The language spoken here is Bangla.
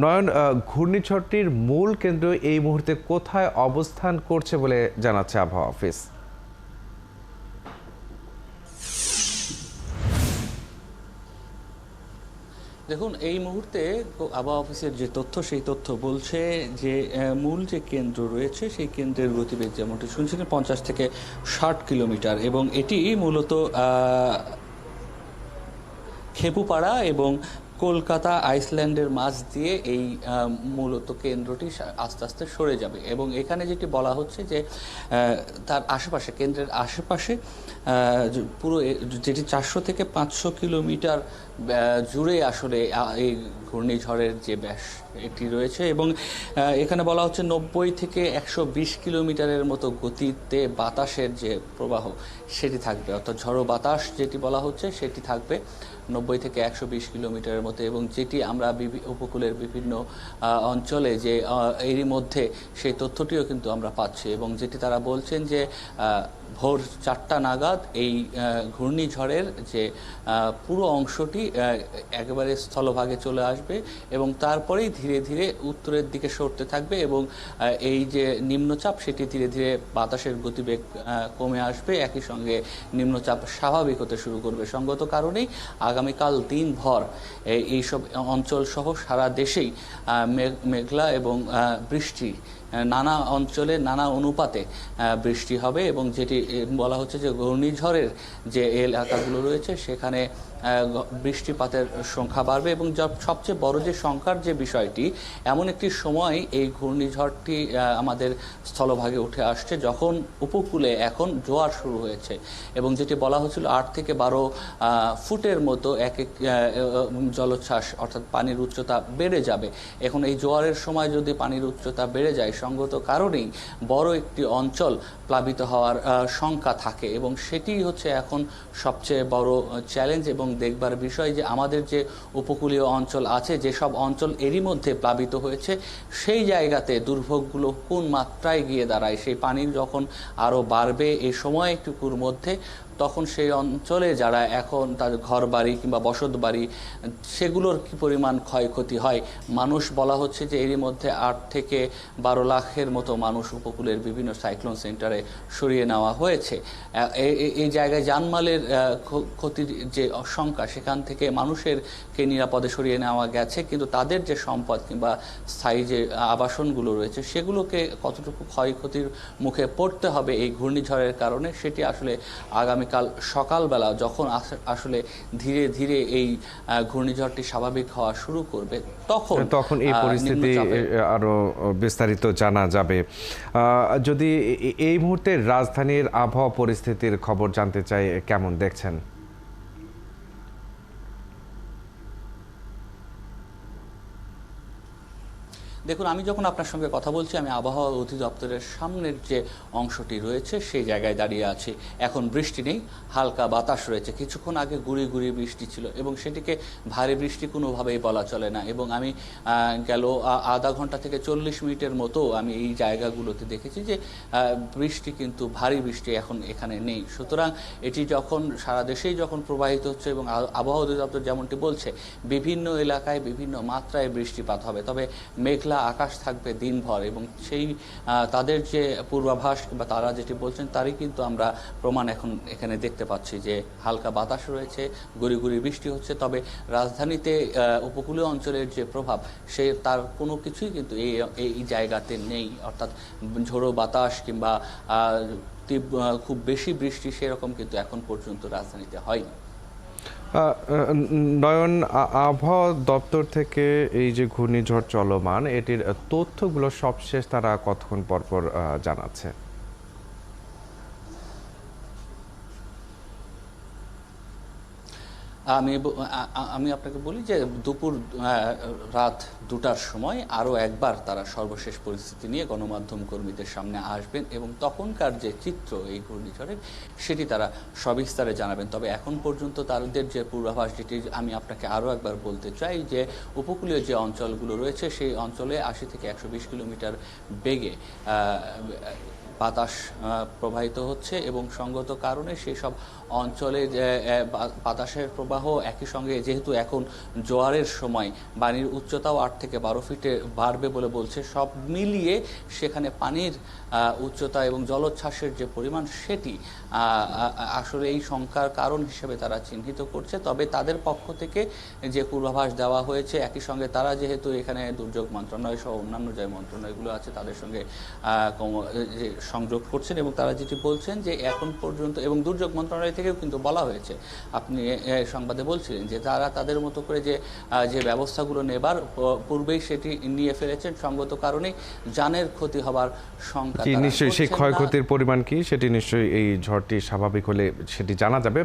নয়ন, ঘূর্ণিঝড়টির মূল কেন্দ্র এই মুহূর্তে কোথায় অবস্থান করছে বলে জানাচ্ছে আবহাওয়া অফিস? দেখুন, এই মুহূর্তে আবহাওয়া অফিসের যে তথ্য, সেই তথ্য বলছে যে মূল যে কেন্দ্র রয়েছে সেই কেন্দ্রের গতিবেগ যেমনটি শুনছিলেন 50 থেকে 60 কিলোমিটার, এবং এটি মূলত খেপুপাড়া এবং কলকাতা আইসল্যান্ডের মাঝ দিয়ে এই মূলত কেন্দ্রটি আস্তে আস্তে সরে যাবে। এবং এখানে যেটি বলা হচ্ছে যে তার আশেপাশে, কেন্দ্রের আশেপাশে পুরো যেটি 400 থেকে 500 কিলোমিটার জুড়ে আসলে এই ঘূর্ণিঝড়ের যে ব্যাস এটি রয়েছে। এবং এখানে বলা হচ্ছে 90 থেকে 120 কিলোমিটারের মতো গতিতে বাতাসের যে প্রবাহ সেটি থাকবে, অর্থাৎ ঝড়ো বাতাস যেটি বলা হচ্ছে সেটি থাকবে 90 থেকে 120 কিলোমিটারের মতো। এবং যেটি আমরা উপকূলের বিভিন্ন অঞ্চলে যে এরই মধ্যে সেই তথ্যটিও কিন্তু আমরা পাচ্ছি, এবং যেটি তারা বলছেন যে ভোর 4টা নাগাদ এই ঘূর্ণিঝড়ের যে পুরো অংশটি একেবারে স্থলভাগে চলে আসবে এবং তারপরেই ধীরে ধীরে উত্তরের দিকে সরতে থাকবে। এবং এই যে নিম্নচাপ সেটি ধীরে ধীরে বাতাসের গতিবেগ কমে আসবে, একই সঙ্গে নিম্নচাপ স্বাভাবিক হতে শুরু করবে। সঙ্গত কারণেই আগামীকাল দিনভর এইসব অঞ্চল সহ সারা দেশেই মেঘলা এবং বৃষ্টি, নানা অঞ্চলে নানা অনুপাতে বৃষ্টি হবে। এবং যেটি বলা হচ্ছে যে ঘূর্ণিঝড়ের যে এলাকাগুলো রয়েছে সেখানে বৃষ্টিপাতের সংখ্যা বাড়বে। এবং সবচেয়ে বড় যে সংখ্যার যে বিষয়টি, এমন একটি সময় এই ঘূর্ণিঝড়টি আমাদের স্থলভাগে উঠে আসছে যখন উপকূলে এখন জোয়ার শুরু হয়েছে। এবং যেটি বলা হচ্ছিল 8 থেকে 12 ফুটের মতো এক এক জলোচ্ছ্বাস, অর্থাৎ পানির উচ্চতা বেড়ে যাবে। এখন এই জোয়ারের সময় যদি পানির উচ্চতা বেড়ে যায়, সঙ্গত কারণেই বড় একটি অঞ্চল প্লাবিত হওয়ার শঙ্কা থাকে। এবং সেটি হচ্ছে এখন সবচেয়ে বড় চ্যালেঞ্জ এবং দেখবার বিষয় যে আমাদের যে উপকূলীয় অঞ্চল আছে, যেসব অঞ্চল এরই মধ্যে প্লাবিত হয়েছে, সেই জায়গাতে দুর্ভোগগুলো কোন মাত্রায় গিয়ে দাঁড়ায়। সেই পানি যখন আরও বাড়বে এই সময়টুকুর মধ্যে, তখন সেই অঞ্চলে যারা এখন তাদের ঘর বাড়ি কিংবা বসত বাড়ি, সেগুলোর কী পরিমাণ ক্ষয়ক্ষতি হয়। মানুষ বলা হচ্ছে যে এরই মধ্যে 8 থেকে 12 লাখের মতো মানুষ উপকূলের বিভিন্ন সাইক্লোন সেন্টারে সরিয়ে নেওয়া হয়েছে। এই জায়গায় জানমালের ক্ষতির যে আশঙ্কা, সেখান থেকে মানুষেরকে নিরাপদে সরিয়ে নেওয়া গেছে, কিন্তু তাদের যে সম্পদ কিংবা স্থায়ী যে আবাসনগুলো রয়েছে সেগুলোকে কতটুকু ক্ষয়ক্ষতির মুখে পড়তে হবে এই ঘূর্ণিঝড়ের কারণে, সেটি আসলে আগামীকাল সকালবেলা যখন আসলে ধীরে ধীরে এই ঘূর্ণিঝড়টি স্বাভাবিক হওয়া শুরু করবে, তখন এই পরিস্থিতি আরো বিস্তারিত জানা যাবে। যদি এই মুহূর্তে রাজধানীর আবহাওয়া পরিস্থিতির খবর জানতে চাই, কেমন দেখছেন? দেখুন, আমি যখন আপনার সঙ্গে কথা বলছি, আমি আবহাওয়া অধিদপ্তরের সামনের যে অংশটি রয়েছে সেই জায়গায় দাঁড়িয়ে আছি। এখন বৃষ্টি নেই, হালকা বাতাস রয়েছে। কিছুক্ষণ আগে গুঁড়ি গুঁড়ি বৃষ্টি ছিল এবং সেটিকে ভারী বৃষ্টি কোনোভাবেই বলা চলে না। এবং আমি গেল আধা ঘন্টা থেকে 40 মিনিটের মতো আমি এই জায়গাগুলোতে দেখেছি যে বৃষ্টি, কিন্তু ভারী বৃষ্টি এখন এখানে নেই। সুতরাং এটি যখন সারা দেশেই যখন প্রবাহিত হচ্ছে এবং আবহাওয়া অধিদপ্তর যেমনটি বলছে, বিভিন্ন এলাকায় বিভিন্ন মাত্রায় বৃষ্টিপাত হবে, তবে মেঘলা আকাশ থাকবে দিনভর। এবং সেই তাদের যে পূর্বাভাস বা তারা যেটি বলছেন তারই কিন্তু আমরা প্রমাণ এখন এখানে দেখতে পাচ্ছি যে হালকা বাতাস রয়েছে, গুঁড়ি গুঁড়ি বৃষ্টি হচ্ছে। তবে রাজধানীতে উপকূলীয় অঞ্চলের যে প্রভাব, তার কোনো কিছুই কিন্তু এই জায়গাতে নেই, অর্থাৎ ঝোড়ো বাতাস কিংবা খুব বেশি বৃষ্টি সেরকম কিন্তু এখন পর্যন্ত রাজধানীতে হয়নি। নয়ন, আবহাওয়া দপ্তর থেকে এই যে ঘূর্ণিঝড় চলমান, এটির তথ্যগুলো সবশেষ তারা কতক্ষণ পরপর জানাচ্ছে? আমি আপনাকে বলি যে দুপুর রাত 2টার সময় আরও একবার তারা সর্বশেষ পরিস্থিতি নিয়ে গণমাধ্যম কর্মীদের সামনে আসবেন এবং তখনকার যে চিত্র এই ঘূর্ণিঝড়ের সেটি তারা সবিস্তারে জানাবেন। তবে এখন পর্যন্ত তাদের যে পূর্বাভাস, যেটি আমি আপনাকে আরও একবার বলতে চাই, যে উপকূলীয় যে অঞ্চলগুলো রয়েছে সেই অঞ্চলে 80 থেকে 120 কিলোমিটার বেগে বাতাস প্রবাহিত হচ্ছে এবং সঙ্গত কারণে সেই সব অঞ্চলে বাতাসের প্রবাহ একই সঙ্গে যেহেতু এখন জোয়ারের সময় পানির উচ্চতাও 8 থেকে 12 ফিটে বাড়বে বলে বলছে, সব মিলিয়ে সেখানে পানির উচ্চতা এবং জলোচ্ছ্বাসের যে পরিমাণ সেটি আসলে এই শঙ্কার কারণ হিসেবে তারা চিহ্নিত করছে। তবে তাদের পক্ষ থেকে যে পূর্বাভাস দেওয়া হয়েছে, একই সঙ্গে তারা যেহেতু এখানে দুর্যোগ মন্ত্রণালয় সহ অন্যান্য যে মন্ত্রণালয়গুলো আছে তাদের সঙ্গে যে সংযোগ করছেন এবং তারা যেটি বলছেন যে এখন পর্যন্ত, এবং দুর্যোগ মন্ত্রণালয় থেকেও কিন্তু বলা হয়েছে, আপনি সংবাদে বলছিলেন যে তারা তাদের মতো করে যে ব্যবস্থাগুলো নেবার পূর্বেই সেটি নিয়ে ফেলেছেন, সঙ্গত কারণে জানের ক্ষতি হবার শঙ্কা নিশ্চয়ই সেই ক্ষয়ক্ষতির পরিমাণ কি সেটি নিশ্চয়ই এই ঝড়টি স্বাভাবিক হলে সেটি জানা যাবে।